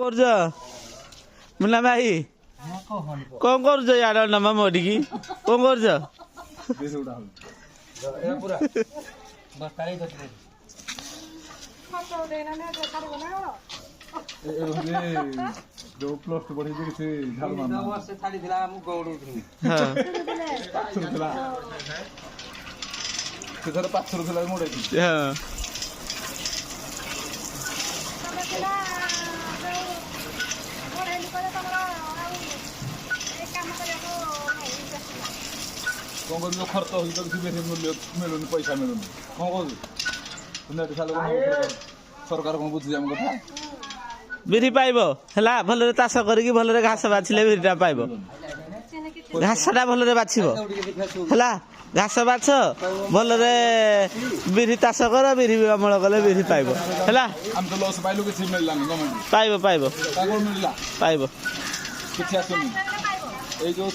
କରୁଛ ମୁନା ଭାଇ କଣ କରୁଛ ଇଆଡେ ନମା ମୋଡିକି କଣ କରୁଛ जो प्लस टू पढ़ी से झाड़ मारना वर्ष छाड़ी दिला हम गौड़ ହଁ पाथर थिला से थर पाथर थिला मोड़े ହଁ कौन कर जो खर्च हो तो किसी में मूल्य मिलुन पैसा मिलुन कौन कर तुने तो साले सरकार कौन बुझी जाम कथा ବିରି ପାଇବ ହେଲା ଭଲରେ ଚାଷ କରିକି ଭଲରେ ଘାସ ବାଛିଲେ ବିରିଟା ପାଇବ ଘାସଟା ଭଲରେ ବାଛିବ ହେଲା ଘାସ ବାଛ ଭଲରେ ବିରି ଚାଷ କର ବିରି ଅମଳ କଲେ ବିରି ପାଇବ ହେଲା हम तो लॉस पाइलु किसी मिललानी गवर्नमेंट ପାଇବ ପାଇବ का कोन मिलला ପାଇବ किछि आसुनी ए जो